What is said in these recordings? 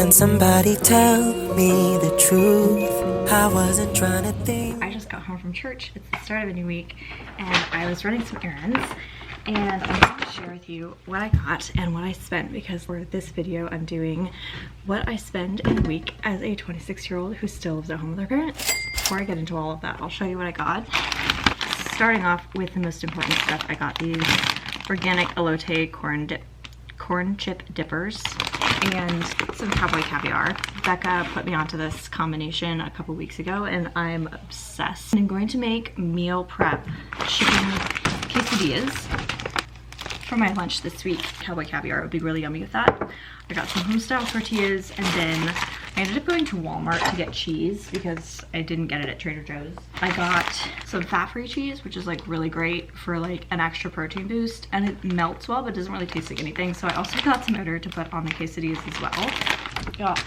Can somebody tell me the truth? I wasn't trying to think. I just got home from church. It's the start of a new week, and I was running some errands, and I'm going to share with you what I got and what I spent, because for this video I'm doing what I spend in a week as a 26-year-old who still lives at home with her parents. Before I get into all of that, I'll show you what I got. Starting off with the most important stuff, I got these organic elote corn chip dippers and some cowboy caviar. Becca put me onto this combination a couple weeks ago and I'm obsessed. I'm going to make meal prep chicken quesadillas for my lunch this week. Cowboy caviar would be really yummy with that. I got some homestyle tortillas, and then I ended up going to Walmart to get cheese because I didn't get it at Trader Joe's. I got some fat-free cheese, which is like really great for like an extra protein boost, and it melts well but doesn't really taste like anything. So I also got some butter to put on the quesadillas as well. Got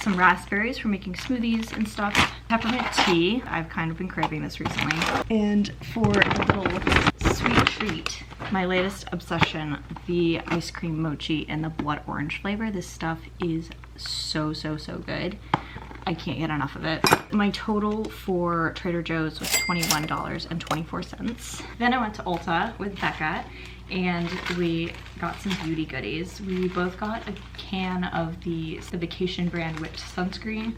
some raspberries for making smoothies and stuff. Peppermint tea. I've kind of been craving this recently. And for a little sweet treat, my latest obsession, the ice cream mochi in the blood orange flavor. This stuff is so good. I can't get enough of it. My total for Trader Joe's was $21.24. Then I went to Ulta with Becca and we got some beauty goodies. We both got a can of the Vacation brand whipped sunscreen.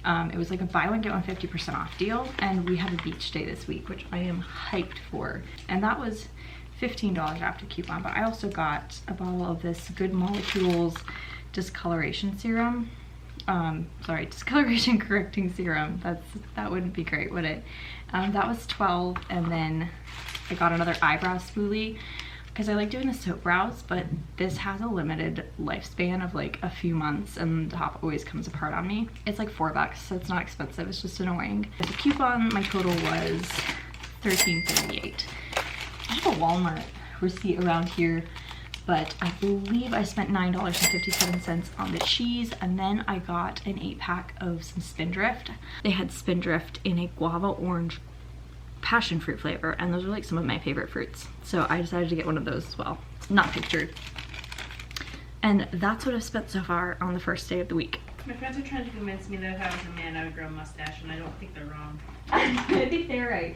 It was like a buy one get one 50% off deal, and we have a beach day this week, which I am hyped for. And that was $15 after coupon, but I also got a bottle of this Good Molecules discoloration serum. Discoloration correcting serum. That wouldn't be great, would it? That was $12, and then I got another eyebrow spoolie because I like doing the soap brows, but this has a limited lifespan of like a few months and the top always comes apart on me. It's like $4, so it's not expensive, it's just annoying. The coupon, my total was $13.38. I have a Walmart receipt around here, but I believe I spent $9.57 on the cheese, and then I got an 8-pack of some Spindrift. They had Spindrift in a guava orange passion fruit flavor, and those are like some of my favorite fruits. So I decided to get one of those as well. Not pictured. And that's what I've spent so far on the first day of the week. My friends are trying to convince me that if I was a man, I would grow a mustache, and I don't think they're wrong. I think they're right.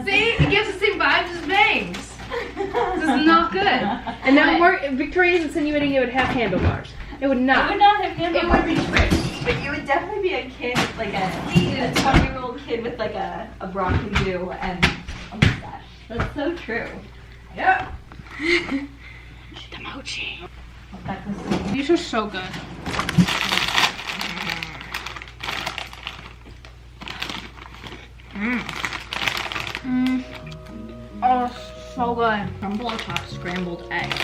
See? It gives the same vibes as bangs. This is not good. And that would work. Victoria's insinuating it would have handlebars. It would not. It would not have handlebars. It would be twist. But you would definitely be a kid, like a 20-year-old kid with like a broccoli do and a mustache. That's so true. Yep. The mochi. These are so good. Oh, so good. Crumble on top scrambled eggs.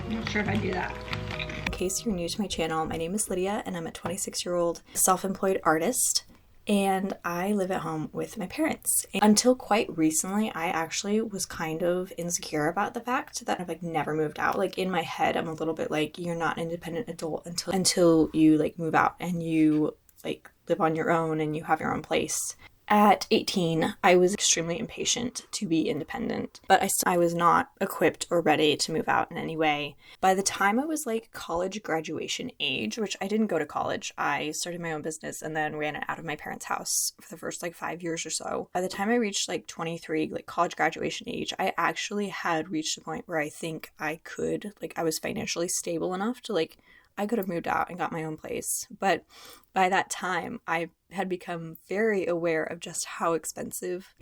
I'm not sure if I do that. In case you're new to my channel, my name is Lydia and I'm a 26-year-old self-employed artist, and I live at home with my parents. Until quite recently, I actually was kind of insecure about the fact that I've like never moved out. Like in my head, I'm a little bit like, you're not an independent adult until you like move out and you like live on your own and you have your own place. At 18, I was extremely impatient to be independent, but I was not equipped or ready to move out in any way. By the time I was like college graduation age, which I didn't go to college, I started my own business and then ran it out of my parents' house for the first like 5 years or so. By the time I reached like 23, like college graduation age, I actually had reached a point where I think I was financially stable enough to like, I could have moved out and got my own place. But by that time, I had become very aware of just how expensive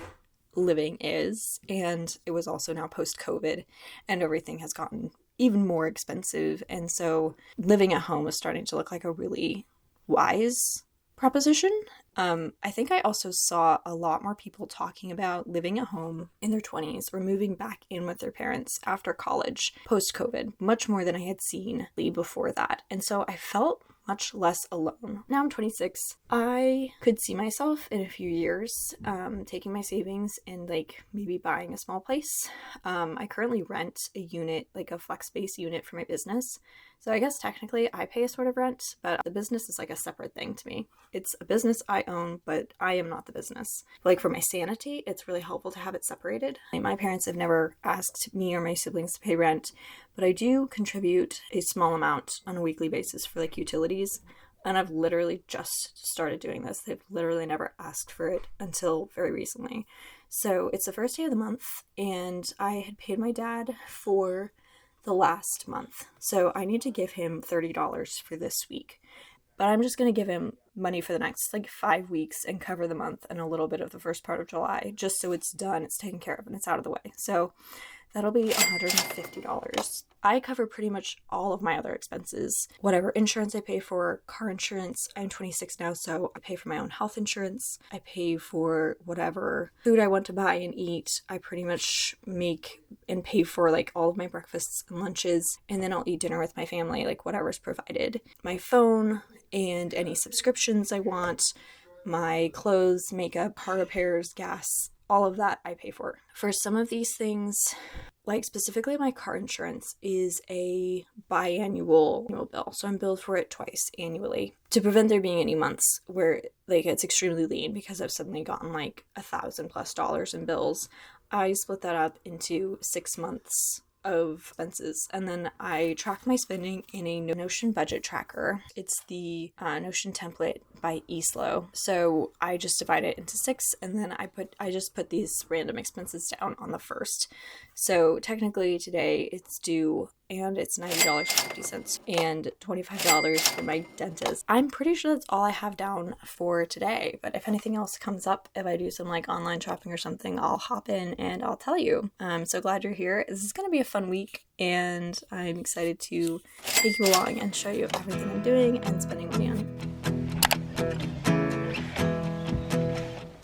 living is. And it was also now post-COVID and everything has gotten even more expensive. And so living at home was starting to look like a really wise proposition. I think I also saw a lot more people talking about living at home in their 20s or moving back in with their parents after college post-COVID, much more than I had seen before that. And so I felt much less alone. Now I'm 26. I could see myself in a few years taking my savings and like maybe buying a small place. I currently rent a unit, like a flex space unit for my business. So I guess technically I pay a sort of rent, but the business is like a separate thing to me. It's a business I own, but I am not the business. Like for my sanity, it's really helpful to have it separated. Like my parents have never asked me or my siblings to pay rent, but I do contribute a small amount on a weekly basis for like utilities. And I've literally just started doing this. They've literally never asked for it until very recently. So it's the first day of the month, and I had paid my dad for the last month. So I need to give him $30 for this week. But I'm just going to give him money for the next like 5 weeks and cover the month and a little bit of the first part of July, just so it's done, it's taken care of, and it's out of the way. So that'll be $150. I cover pretty much all of my other expenses. Whatever insurance I pay for, car insurance. I'm 26 now, so I pay for my own health insurance. I pay for whatever food I want to buy and eat. I pretty much make and pay for like all of my breakfasts and lunches, and then I'll eat dinner with my family, like whatever's provided. My phone and any subscriptions I want, my clothes, makeup, car repairs, gas, all of that I pay for. For some of these things, like specifically my car insurance is a biannual bill. So I'm billed for it twice annually to prevent there being any months where like it's extremely lean because I've suddenly gotten like $1,000+ in bills. I split that up into 6 months of expenses, and then I track my spending in a Notion budget tracker. It's the Notion template by Eslo. So I just divide it into 6, and then I just put these random expenses down on the first. So technically today it's due, and it's $90.50 and $25 for my dentist. I'm pretty sure that's all I have down for today, but if anything else comes up, if I do some like online shopping or something, I'll hop in and I'll tell you. I'm so glad you're here. This is going to be a fun week, and I'm excited to take you along and show you everything I'm doing and spending money on.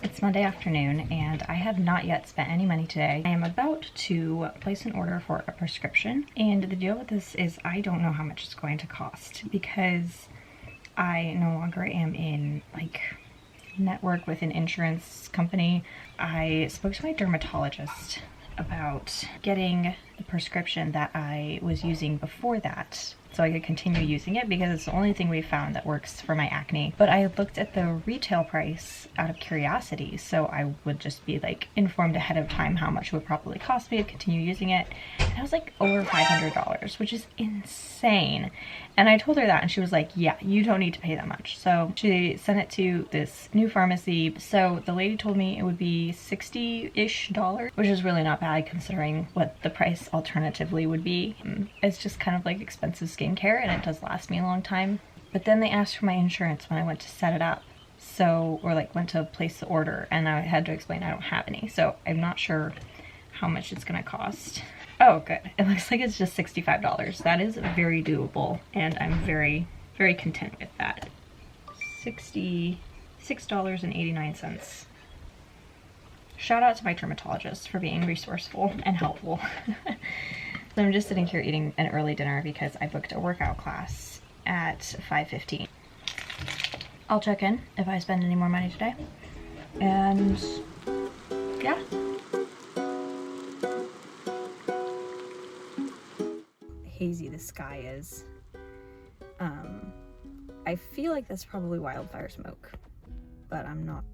It's Monday afternoon, and I have not yet spent any money today. I am about to place an order for a prescription, and the deal with this is I don't know how much it's going to cost because I no longer am in like network with an insurance company. I spoke to my dermatologist about getting the prescription that I was using before that, so I could continue using it because it's the only thing we found that works for my acne. But I looked at the retail price out of curiosity, so I would just be like informed ahead of time how much it would probably cost me to continue using it. And it was like over $500, which is insane. And I told her that, and she was like, yeah, you don't need to pay that much. So she sent it to this new pharmacy. So the lady told me it would be $60-ish, which is really not bad considering what the price alternatively would be. It's just kind of like expensive skincare, and it does last me a long time. But then they asked for my insurance when I went to set it up. So, or like went to place the order, and I had to explain I don't have any. So I'm not sure how much it's gonna cost. Oh, good. It looks like it's just $65. That is very doable, and I'm very, very content with that. $66.89. Shout out to my dermatologist for being resourceful and helpful. So I'm just sitting here eating an early dinner because I booked a workout class at 5:15. I'll check in if I spend any more money today. And yeah. Hazy the sky is. I feel like that's probably wildfire smoke, but I'm not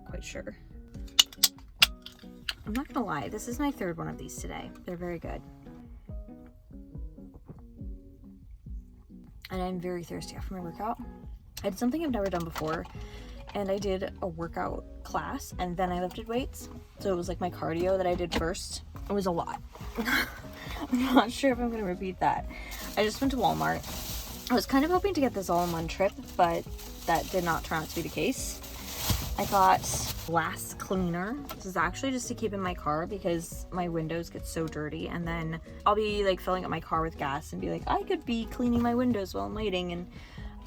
quite sure. I'm not gonna lie, this is my third one of these today. They're very good. And I'm very thirsty after my workout. I did something I've never done before, and I did a workout class and then I lifted weights. So it was like my cardio that I did first. It was a lot. I'm not sure if I'm gonna repeat that. I just went to Walmart. I was kind of hoping to get this all in one trip, but that did not turn out to be the case. I got glass cleaner. This is actually just to keep in my car because my windows get so dirty, and then I'll be like filling up my car with gas and be like, I could be cleaning my windows while I'm waiting, and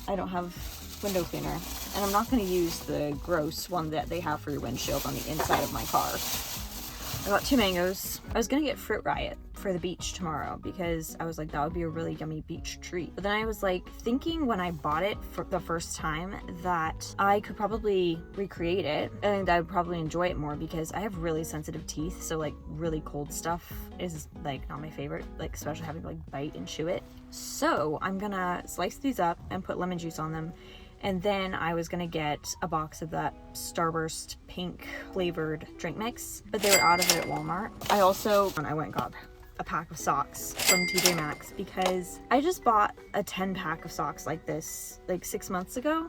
I don't have window cleaner. And I'm not going to use the gross one that they have for your windshield on the inside of my car. got 2 mangoes. I was gonna get Fruit Riot for the beach tomorrow because I was like, that would be a really yummy beach treat. But then I was like thinking when I bought it for the first time that I could probably recreate it and I would probably enjoy it more because I have really sensitive teeth. So like really cold stuff is like not my favorite, like especially having to like bite and chew it. So I'm gonna slice these up and put lemon juice on them. And then I was gonna get a box of that Starburst pink flavored drink mix, but they were out of it at Walmart. I went and got a pack of socks from TJ Maxx because I just bought a 10 pack of socks like this like 6 months ago.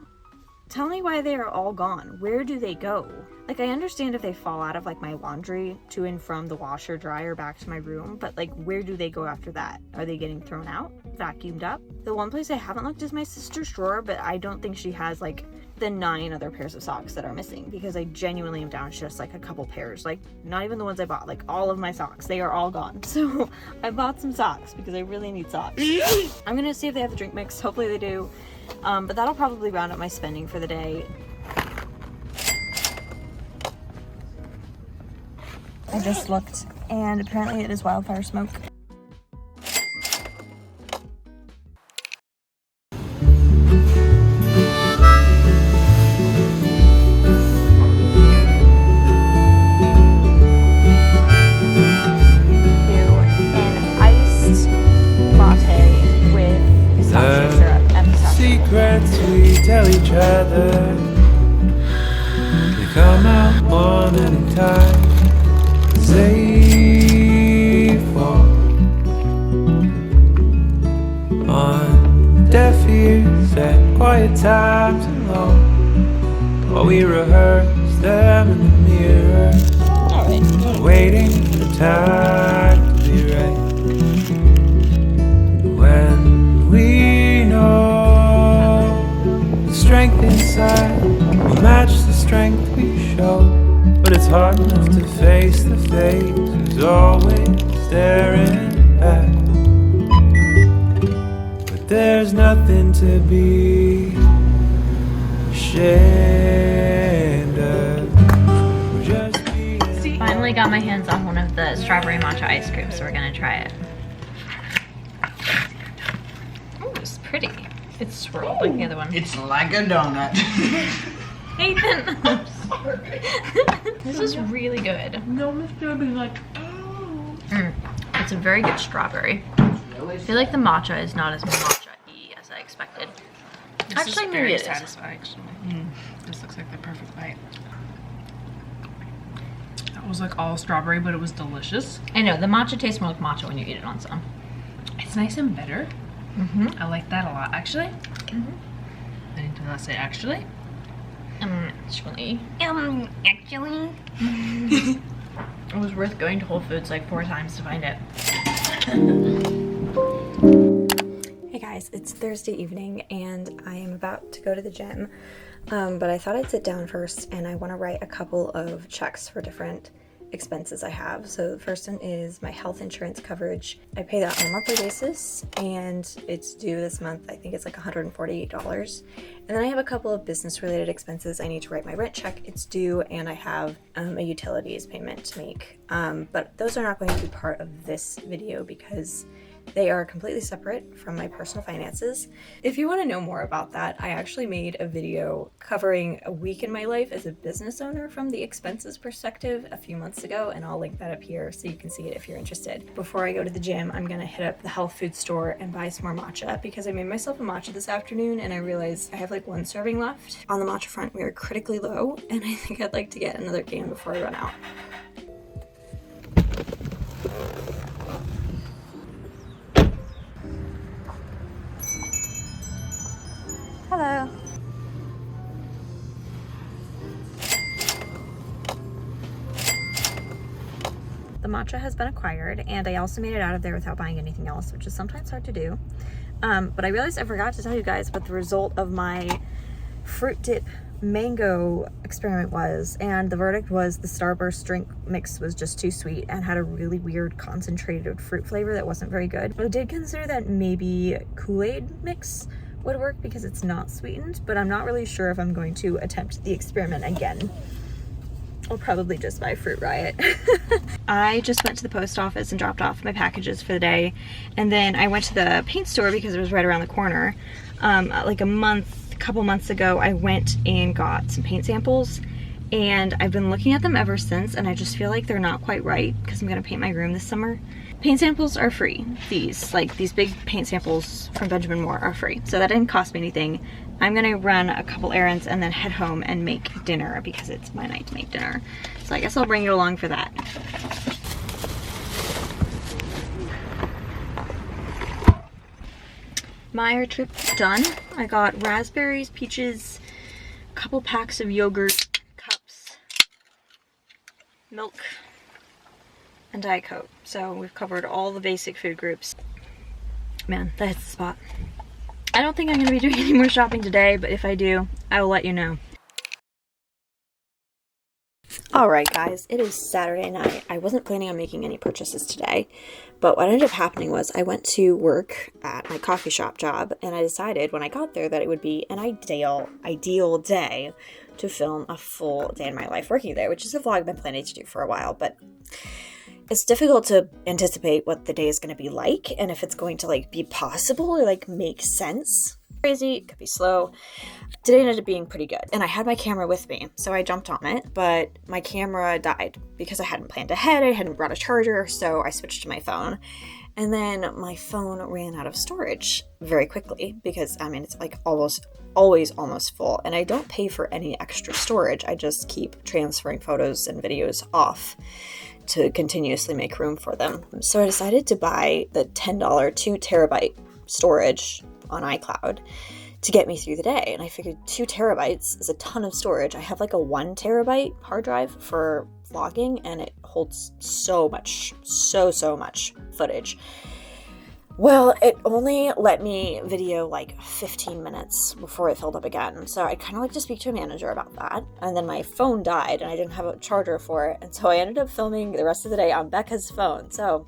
Tell me why they are all gone. Where do they go? Like, I understand if they fall out of like my laundry to and from the washer dryer back to my room, but like where do they go after that? Are they getting thrown out, vacuumed up? The one place I haven't looked is my sister's drawer, but I don't think she has like the 9 other pairs of socks that are missing because I genuinely am down to just like a couple pairs, like not even the ones I bought, like all of my socks, they are all gone. So I bought some socks because I really need socks. I'm gonna see if they have the drink mix, hopefully they do. But that'll probably round up my spending for the day. I just looked and apparently it is wildfire smoke. Tell each other they come out morning and time safe on deaf ears at quiet times alone while we rehearse them in the mirror, waiting for the time to be right. When we know strength inside will match the strength we show, but it's hard enough to face the face who's always staring back. But there's nothing to be ashamed of. Just finally got my hands on one of the strawberry matcha ice cream, so we're gonna try it. Oh, it's pretty. It's swirled like the other one. It's like a donut. Ethan! This is really good. No, Mr. Being like, It's a very good strawberry. I feel like the matcha is not as matcha-y as I expected. Actually, maybe it is. Satisfying. This looks like the perfect bite. That was like all strawberry, but it was delicious. I know, the matcha tastes more like matcha when you eat it on some. It's nice and bitter. I like that a lot, actually. I need to not say actually. Actually. It was worth going to Whole Foods like 4 times to find it. Hey guys, it's Thursday evening and I am about to go to the gym, but I thought I'd sit down first and I want to write a couple of checks for different expenses I have. So the first one is my health insurance coverage. I pay that on a monthly basis and it's due this month. I think it's like $148. And then I have a couple of business related expenses. I need to write my rent check, it's due, and I have a utilities payment to make. But those are not going to be part of this video because they are completely separate from my personal finances. If you want to know more about that, I actually made a video covering a week in my life as a business owner from the expenses perspective a few months ago, and I'll link that up here so you can see it if you're interested. Before I go to the gym, I'm gonna hit up the health food store and buy some more matcha because I made myself a matcha this afternoon and I realized I have like 1 serving left. On the matcha front, we are critically low and I think I'd like to get another can before I run out. Hello. The matcha has been acquired and I also made it out of there without buying anything else, which is sometimes hard to do. But I realized I forgot to tell you guys what the result of my fruit dip mango experiment was, and the verdict was the Starburst drink mix was just too sweet and had a really weird concentrated fruit flavor that wasn't very good. I did consider that maybe Kool-Aid mix would work because it's not sweetened, but I'm not really sure if I'm going to attempt the experiment again. I'll probably just buy Fruit Riot. I just went to the post office and dropped off my packages for the day, and then I went to the paint store because it was right around the corner. Like a couple months ago, I went and got some paint samples, and I've been looking at them ever since, and I just feel like they're not quite right because I'm gonna paint my room this summer. Paint samples are free. These big paint samples from Benjamin Moore are free, so that didn't cost me anything. I'm gonna run a couple errands and then head home and make dinner because it's my night to make dinner. So I guess I'll bring you along for that. Meyer trip done. I got raspberries, peaches, a couple packs of yogurt, cups, milk, and Diet Coke. So we've covered all the basic food groups. Man, that's the spot. I don't think I'm going to be doing any more shopping today, but if I do, I will let you know. Alright guys, it is Saturday night. I wasn't planning on making any purchases today, but what ended up happening was I went to work at my coffee shop job, and I decided when I got there that it would be an ideal day to film a full day in my life working there, which is a vlog I've been planning to do for a while, but it's difficult to anticipate what the day is going to be like and if it's going to like be possible or like make sense. Crazy, it could be slow. Today ended up being pretty good, and I had my camera with me, so I jumped on it, but my camera died because I hadn't planned ahead. I hadn't brought a charger, so I switched to my phone, and then my phone ran out of storage very quickly because I mean it's like always almost full, and I don't pay for any extra storage. I just keep transferring photos and videos off to continuously make room for them. So I decided to buy the $10 2 terabyte storage on iCloud to get me through the day. And I figured 2 terabytes is a ton of storage. I have like a 1 terabyte hard drive for vlogging, and it holds so much footage. Well, it only let me video like 15 minutes before it filled up again. So I kind of like to speak to a manager about that. And then my phone died and I didn't have a charger for it. And so I ended up filming the rest of the day on Becca's phone. So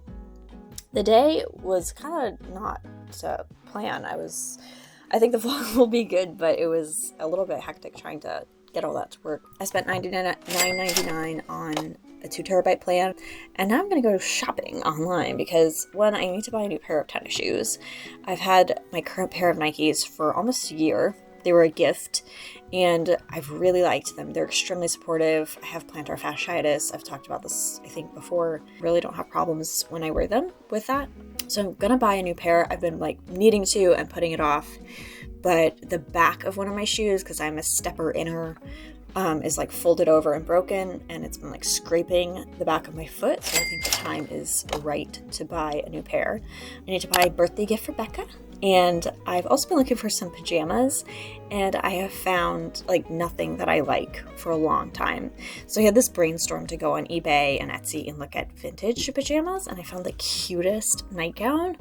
the day was kind of not to plan. I think the vlog will be good, but it was a little bit hectic trying to get all that to work. I spent $9.99 on a 2 terabyte plan, and now I'm gonna go shopping online because I need to buy a new pair of tennis shoes. I've had my current pair of Nikes for almost a year. They were a gift, and I've really liked them. They're extremely supportive. I have plantar fasciitis. I've talked about this, I think, before. Really don't have problems when I wear them with that. So I'm gonna buy a new pair. I've been like needing to and putting it off, but the back of one of my shoes, because I'm a stepper inner, is like folded over and broken, and it's been like scraping the back of my foot. So I think the time is right to buy a new pair. I need to buy a birthday gift for Becca. And I've also been looking for some pajamas, and I have found like nothing that I like for a long time. So I had this brainstorm to go on eBay and Etsy and look at vintage pajamas, and I found the cutest nightgown,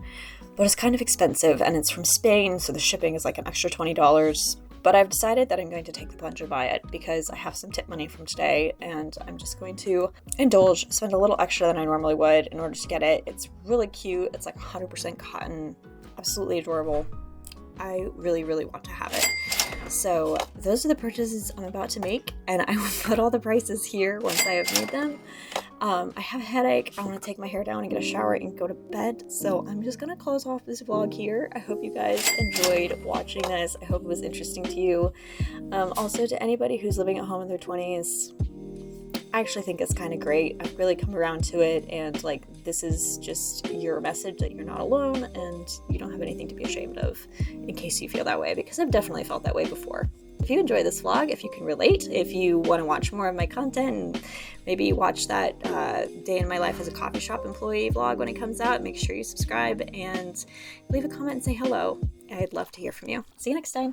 but it's kind of expensive, and it's from Spain, so the shipping is like an extra $20. But I've decided that I'm going to take the plunge and buy it because I have some tip money from today, and I'm just going to indulge, spend a little extra than I normally would in order to get it. It's really cute. It's like 100% cotton. Absolutely adorable. I really want to have it. So those are the purchases I'm about to make, and I will put all the prices here once I have made them. I have a headache. I want to take my hair down and get a shower and go to bed. So I'm just going to close off this vlog here. I hope you guys enjoyed watching this. I hope it was interesting to you. Also, to anybody who's living at home in their 20s, I actually think it's kind of great. I've really come around to it, and like this is just your message that you're not alone and you don't have anything to be ashamed of, in case you feel that way, because I've definitely felt that way before. If you enjoy this vlog, if you can relate, if you want to watch more of my content, and maybe watch that day in my life as a coffee shop employee vlog when it comes out, make sure you subscribe and leave a comment and say hello. I'd love to hear from you. See you next time.